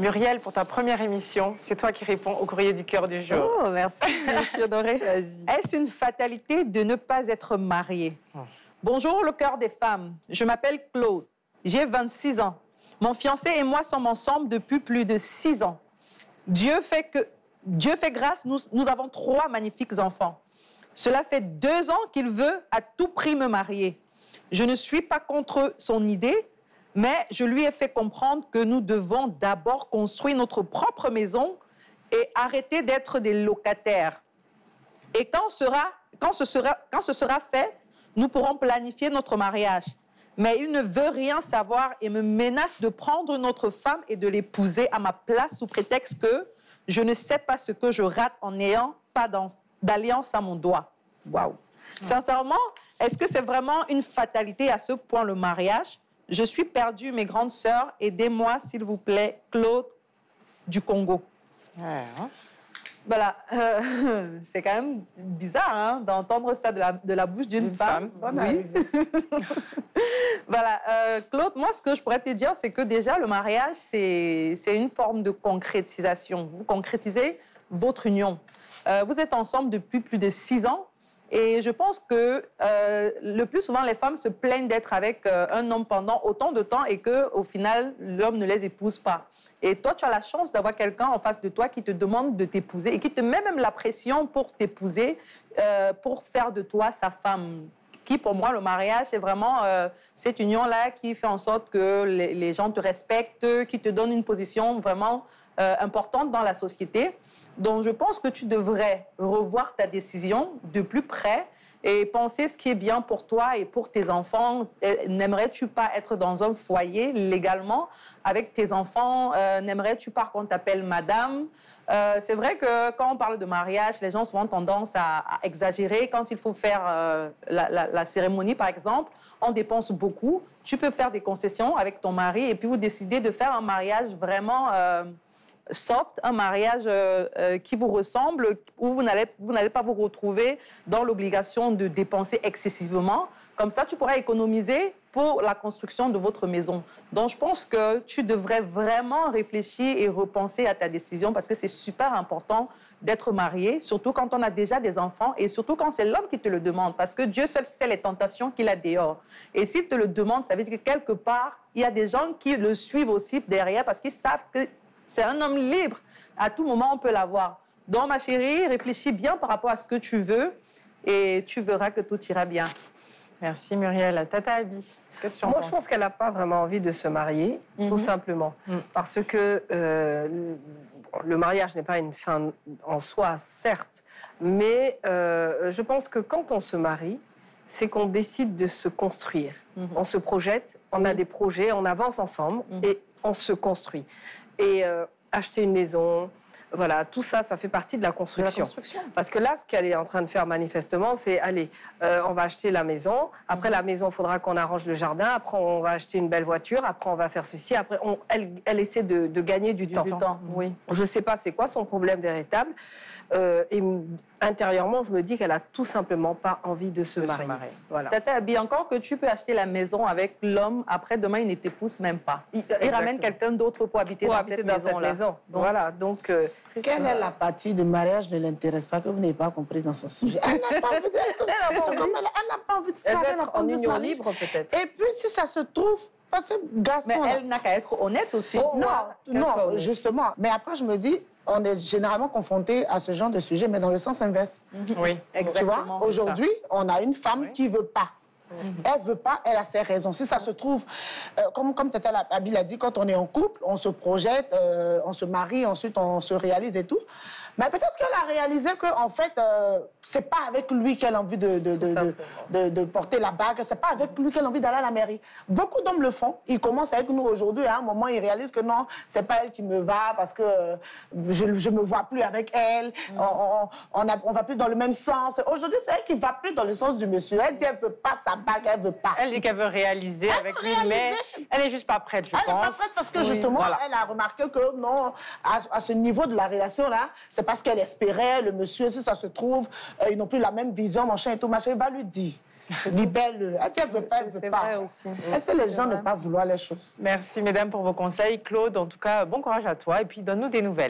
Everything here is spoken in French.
Muriel, pour ta première émission, c'est toi qui réponds au courrier du cœur du jour. Oh, merci, je suis honorée. Est-ce une fatalité de ne pas être mariée? Bonjour, le cœur des femmes. Je m'appelle Claude. J'ai 26 ans. Mon fiancé et moi sommes ensemble depuis plus de 6 ans. Dieu fait grâce, nous avons 3 magnifiques enfants. Cela fait 2 ans qu'il veut à tout prix me marier. Je ne suis pas contre son idée, mais je lui ai fait comprendre que nous devons d'abord construire notre propre maison et arrêter d'être des locataires. Et quand ce sera fait, nous pourrons planifier notre mariage. Mais il ne veut rien savoir et me menace de prendre notre femme et de l'épouser à ma place sous prétexte que je ne sais pas ce que je rate en n'ayant pas d'alliance à mon doigt. Waouh! Sincèrement, est-ce que c'est vraiment une fatalité à ce point le mariage? Je suis perdue, mes grandes sœurs. Aidez-moi, s'il vous plaît. Claude du Congo. Voilà. C'est quand même bizarre d'entendre ça de la bouche d'une femme. Oui. Voilà. Claude, moi, ce que je pourrais te dire, c'est que déjà, le mariage, c'est une forme de concrétisation. Vous concrétisez votre union. Vous êtes ensemble depuis plus de 6 ans. Et je pense que le plus souvent, les femmes se plaignent d'être avec un homme pendant autant de temps et qu'au final, l'homme ne les épouse pas. Et toi, tu as la chance d'avoir quelqu'un en face de toi qui te demande de t'épouser et qui te met même la pression pour t'épouser, pour faire de toi sa femme. Qui, pour moi, le mariage, c'est vraiment cette union-là qui fait en sorte que les gens te respectent, qui te donne une position vraiment importante dans la société. Donc, je pense que tu devrais revoir ta décision de plus près et penser ce qui est bien pour toi et pour tes enfants. N'aimerais-tu pas être dans un foyer légalement avec tes enfants? N'aimerais-tu pas qu'on t'appelle madame? C'est vrai que quand on parle de mariage, les gens ont souvent tendance à exagérer. Quand il faut faire la cérémonie, par exemple, on dépense beaucoup. Tu peux faire des concessions avec ton mari et puis vous décidez de faire un mariage vraiment soft, un mariage qui vous ressemble, où vous n'allez pas vous retrouver dans l'obligation de dépenser excessivement. Comme ça, tu pourras économiser pour la construction de votre maison. Donc, je pense que tu devrais vraiment réfléchir et repenser à ta décision parce que c'est super important d'être marié, surtout quand on a déjà des enfants et surtout quand c'est l'homme qui te le demande parce que Dieu seul sait les tentations qu'il a dehors. Et s'il te le demande, ça veut dire que quelque part, il y a des gens qui le suivent aussi derrière parce qu'ils savent que c'est un homme libre. À tout moment, on peut l'avoir. Donc, ma chérie, réfléchis bien par rapport à ce que tu veux et tu verras que tout ira bien. Merci, Muriel. Tata Abi, qu'est-ce que tu en penses? Moi, je pense qu'elle n'a pas vraiment envie de se marier, tout simplement. Parce que le mariage n'est pas une fin en soi, certes, mais je pense que quand on se marie, c'est qu'on décide de se construire. On se projette, on a des projets, on avance ensemble et on se construit. Et acheter une maison, voilà, tout ça, ça fait partie de la construction. Parce que là, ce qu'elle est en train de faire manifestement, c'est, allez, on va acheter la maison, après la maison, il faudra qu'on arrange le jardin, après on va acheter une belle voiture, après on va faire ceci, après elle essaie de gagner du temps. Oui. Je ne sais pas c'est quoi son problème véritable. Et intérieurement, je me dis qu'elle a tout simplement pas envie de se marier. Voilà. Tata Abi, encore que tu peux acheter la maison avec l'homme, après demain, il ne t'épouse même pas. Il ramène quelqu'un d'autre pour habiter dans cette maison-là. Donc, voilà, donc... Quelle est la partie du mariage ne l'intéresse pas que vous n'avez pas compris dans son sujet? Elle n'a pas envie de se Elle veut être en union libre, peut-être. Et puis, si ça se trouve, parce que garçon... Mais elle n'a qu'à être honnête aussi. Non, justement. Mais après, je me dis, on est généralement confronté à ce genre de sujet, mais dans le sens inverse. Oui, exactement. Tu vois, aujourd'hui, on a une femme qui ne veut pas. Elle ne veut pas, elle a ses raisons. Si ça se trouve, comme Tata Abi l'a dit, quand on est en couple, on se projette, on se marie, ensuite on se réalise et tout. Mais peut-être qu'elle a réalisé qu'en fait, c'est pas avec lui qu'elle a envie de porter la bague, c'est pas avec lui qu'elle a envie d'aller à la mairie. Beaucoup d'hommes le font. Ils commencent avec nous aujourd'hui. À un moment, ils réalisent que non, c'est pas elle qui me va parce que je me vois plus avec elle. On va plus dans le même sens. Aujourd'hui, c'est elle qui va plus dans le sens du monsieur. Elle dit elle veut pas sa bague, elle veut pas. Elle dit qu'elle veut réaliser avec lui, mais elle est juste pas prête, je pense. Elle n'est pas prête parce que justement, elle a remarqué que non, à ce niveau de la relation là, c'est parce qu'elle espérait, le monsieur, si ça se trouve, ils n'ont plus la même vision, machin et tout, machin, il va lui dire. Libère-le. Elle dit, elle veut pas, elle veut C'est pas. vrai aussi. Laissez les gens ne pas vouloir les choses. Merci, mesdames, pour vos conseils. Claude, en tout cas, bon courage à toi et puis donne-nous des nouvelles.